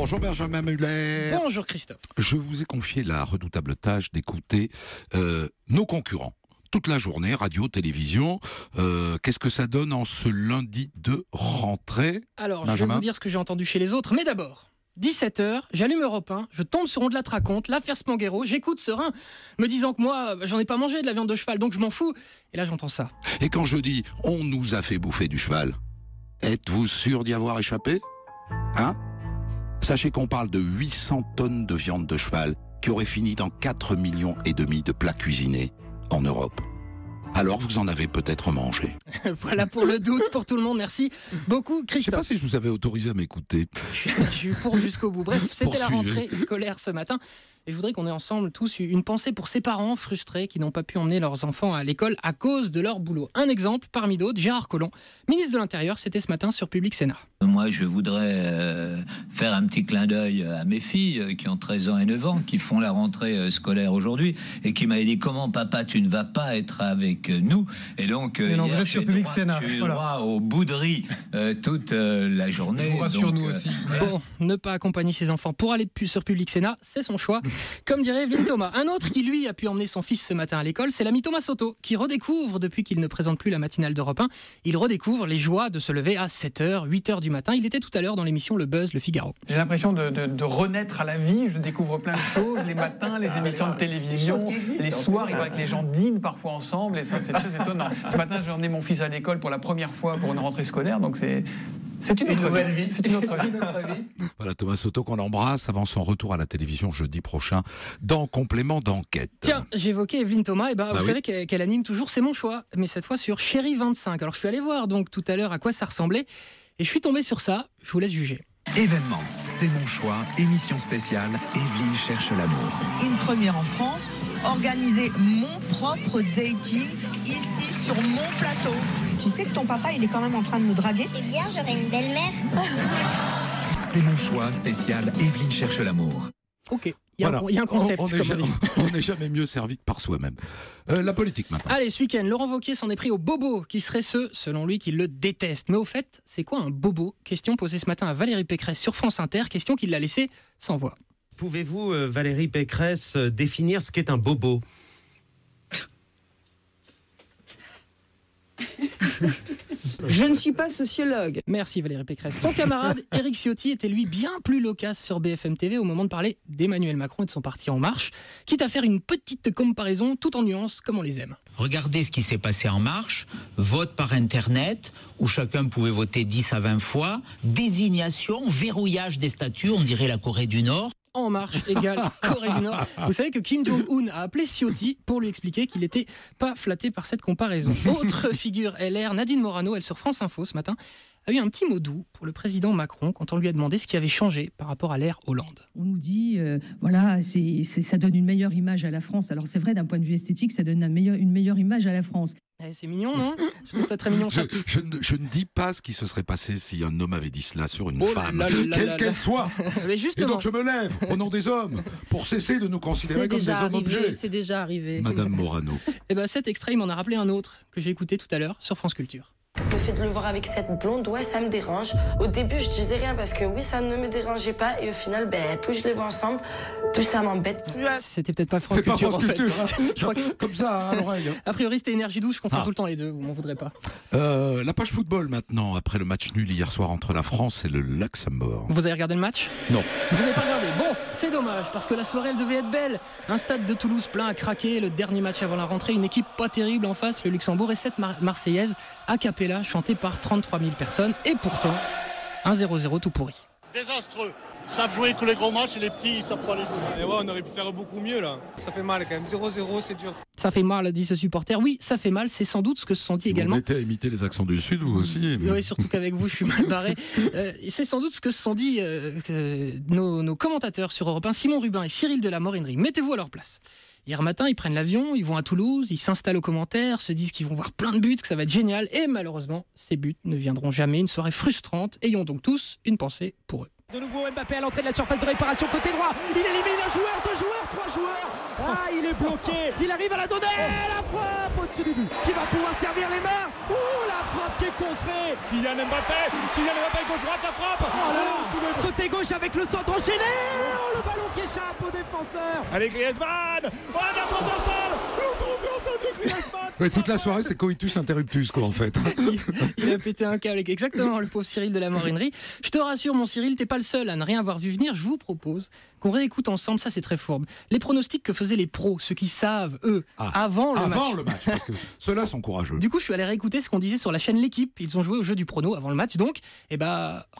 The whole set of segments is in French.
Bonjour Benjamin Muller. Bonjour Christophe. Je vous ai confié la redoutable tâche d'écouter nos concurrents. Toute la journée, radio, télévision. Qu'est-ce que ça donne en ce lundi de rentrée? Alors, Benjamin, je vais vous dire ce que j'ai entendu chez les autres, mais d'abord, 17h, j'allume Europe 1, je tombe sur On de la raconte, l'affaire Spanghero, j'écoute Serein, me disant que moi, j'en ai pas mangé de la viande de cheval, donc je m'en fous. Et là, j'entends ça. Et quand je dis « on nous a fait bouffer du cheval », êtes-vous sûr d'y avoir échappé? Hein? Sachez qu'on parle de 800 tonnes de viande de cheval qui aurait fini dans 4,5 millions de plats cuisinés en Europe. Alors vous en avez peut-être mangé. Voilà pour le doute, pour tout le monde, merci beaucoup Je sais Christophe. pas si je vous avais autorisé à m'écouter. Je suis pour jusqu'au bout. Bref, c'était la Poursuivez. rentrée scolaire ce matin. Et je voudrais qu'on ait ensemble tous une pensée pour ces parents frustrés qui n'ont pas pu emmener leurs enfants à l'école à cause de leur boulot. Un exemple parmi d'autres, Gérard Collomb, ministre de l'Intérieur, c'était ce matin sur Public Sénat. Moi, je voudrais faire un petit clin d'œil à mes filles qui ont 13 ans et 9 ans, qui font la rentrée scolaire aujourd'hui et qui m'avaient dit « Comment papa, tu ne vas pas être avec nous ?» Et donc, Mais non, hier, vous êtes sur Public Sénat. j'ai eu Voilà. droit au bout de riz toute la journée. Je vous rassure, Donc, nous aussi. Bon, ne pas accompagner ses enfants pour aller sur Public Sénat, c'est son choix. Comme dirait Evelyne Thomas. Un autre qui, lui, a pu emmener son fils ce matin à l'école, c'est l'ami Thomas Soto, qui redécouvre, depuis qu'il ne présente plus la matinale d'Europe 1, il redécouvre les joies de se lever à 7h, 8h du matin. Il était tout à l'heure dans l'émission Le Buzz, Le Figaro. J'ai l'impression de renaître à la vie. Je découvre plein de choses, les matins, les émissions de télévision, les soirs. Il paraît que les gens dînent parfois ensemble, et ça, c'est très étonnant. Ce matin, j'ai emmené mon fils à l'école pour la première fois pour une rentrée scolaire, donc c'est une autre vie. C'est une autre vie. Voilà Thomas Soto qu'on embrasse avant son retour à la télévision jeudi prochain dans Complément d'enquête. Tiens, j'évoquais Evelyne Thomas, et vous oui. savez qu'elle anime toujours C'est mon choix, mais cette fois sur Chérie 25. Alors je suis allé voir donc tout à l'heure à quoi ça ressemblait, et je suis tombé sur ça, je vous laisse juger. Événement, c'est mon choix, émission spéciale, Evelyne cherche l'amour. Une première en France, organiser mon propre dating ici sur mon plateau. Tu sais que ton papa, il est quand même en train de me draguer? C'est bien, j'aurai une belle-mère. C'est mon choix spécial, Evelyne cherche l'amour. Ok, il y a Voilà. un concept, On comme on dit. n'est jamais mieux servi que par soi-même. La politique maintenant. Allez, ce week-end, Laurent Wauquiez s'en est pris aux bobos, qui seraient ceux, selon lui, qui le détestent. Mais au fait, c'est quoi un bobo? Question posée ce matin à Valérie Pécresse sur France Inter, question qui l'a laissée sans voix. Pouvez-vous, Valérie Pécresse, définir ce qu'est un bobo? Je ne suis pas sociologue. Merci Valérie Pécresse. Son camarade Éric Ciotti était lui bien plus loquace sur BFM TV au moment de parler d'Emmanuel Macron et de son parti En Marche, quitte à faire une petite comparaison tout en nuances comme on les aime. Regardez ce qui s'est passé en marche, vote par Internet, où chacun pouvait voter 10 à 20 fois, désignation, verrouillage des statuts, on dirait la Corée du Nord. En Marche égale Corée du Nord. Vous savez que Kim Jong-un a appelé Ciotti pour lui expliquer qu'il n'était pas flatté par cette comparaison. Autre figure LR, Nadine Morano, elle sur France Info ce matin, a eu un petit mot doux pour le président Macron quand on lui a demandé ce qui avait changé par rapport à l'ère Hollande. On nous dit, voilà, ça donne une meilleure image à la France. Alors c'est vrai, d'un point de vue esthétique, ça donne une meilleure image à la France. C'est mignon, non? Je trouve ça très mignon. Ça. Je ne dis pas ce qui se serait passé si un homme avait dit cela sur une Oh là femme, là là là quelle là qu'elle là. soit. Mais Et justement, donc je me lève au nom des hommes pour cesser de nous considérer comme des hommes objets. C'est déjà arrivé. Madame Morano. eh ben, cet extrait, il m'en a rappelé un autre que j'ai écouté tout à l'heure sur France Culture. Le fait de le voir avec cette blonde, ouais, ça me dérange. Au début, je disais rien parce que oui, ça ne me dérangeait pas. Et au final, plus je les vois ensemble, plus ça m'embête. C'était peut-être pas France C'est pas Culture. France en fait. Culture, hein. Je crois que- Comme ça à l'oreille. A priori, c'était Énergie 12, je confonds Ah. tout le temps les deux, vous m'en voudrez pas. La page football maintenant, après le match nul hier soir entre la France et le Luxembourg. Vous avez regardé le match? Non. Vous n'avez pas regardé? Bon, c'est dommage, parce que la soirée, elle devait être belle. Un stade de Toulouse plein à craquer, le dernier match avant la rentrée, une équipe pas terrible en face, le Luxembourg, et cette Marseillaise a cappella, chantée par 33 000 personnes, et pourtant, 1-0-0 tout pourri. Désastreux. Ils savent jouer que les gros matchs et les petits, ils savent pas les jouer. Et ouais, on aurait pu faire beaucoup mieux là. Ça fait mal quand même. 0-0, c'est dur. Ça fait mal, dit ce supporter. Oui, ça fait mal, c'est sans doute ce que se sont dit Vous également. mettez à imiter les accents du Sud, vous aussi. Oui, surtout qu'avec vous, je suis mal barré. C'est sans doute ce que se sont dit nos commentateurs sur Europe 1, Simon Rubin et Cyril de la Morinerie. Mettez-vous à leur place. Hier matin, ils prennent l'avion, ils vont à Toulouse, ils s'installent aux commentaires, se disent qu'ils vont voir plein de buts, que ça va être génial. Et malheureusement, ces buts ne viendront jamais. Une soirée frustrante. Ayons donc tous une pensée pour eux. De nouveau Mbappé à l'entrée de la surface de réparation côté droit. Il élimine un joueur, 2 joueurs, 3 joueurs. Ah, il est bloqué. S'il arrive à la donner, la frappe au-dessus du but. Qui va pouvoir servir les mains. La frappe qui est contrée. Kylian Mbappé, gauche droite, la frappe. Côté gauche avec le centre enchaîné. Le ballon qui échappe au défenseur. Allez Griezmann. La transversale. Le transversale de Griezmann. Ouais, toute la soirée, c'est coitus interruptus, quoi, en fait. Il a pété un câble. Exactement, le pauvre Cyril de la Morinerie. Je te rassure, mon Cyril, t'es pas le seul à ne rien avoir vu venir. Je vous propose qu'on réécoute ensemble, ça c'est très fourbe, les pronostics que faisaient les pros, ceux qui savent, eux, avant le match. Parce que ceux-là sont courageux. Du coup, je suis allé réécouter ce qu'on disait sur la chaîne L'Équipe. Ils ont joué au jeu du prono avant le match, donc,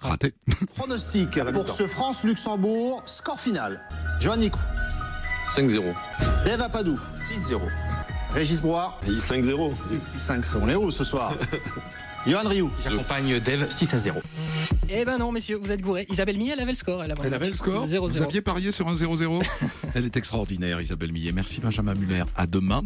raté. Pronostic pour ce France-Luxembourg, score final. Johan Nicou. 5-0. Dave Apadou. 6-0. Régis Broir. 5-0. 5. On est où ce soir? Johan Rioux. J'accompagne Dave 6-0. Eh ben non, messieurs, vous êtes gourés. Isabelle Millet, elle avait le score. Elle avait le score 0-0. Vous aviez parié sur un 0-0. Elle est extraordinaire, Isabelle Millet. Merci Benjamin Muller. À demain.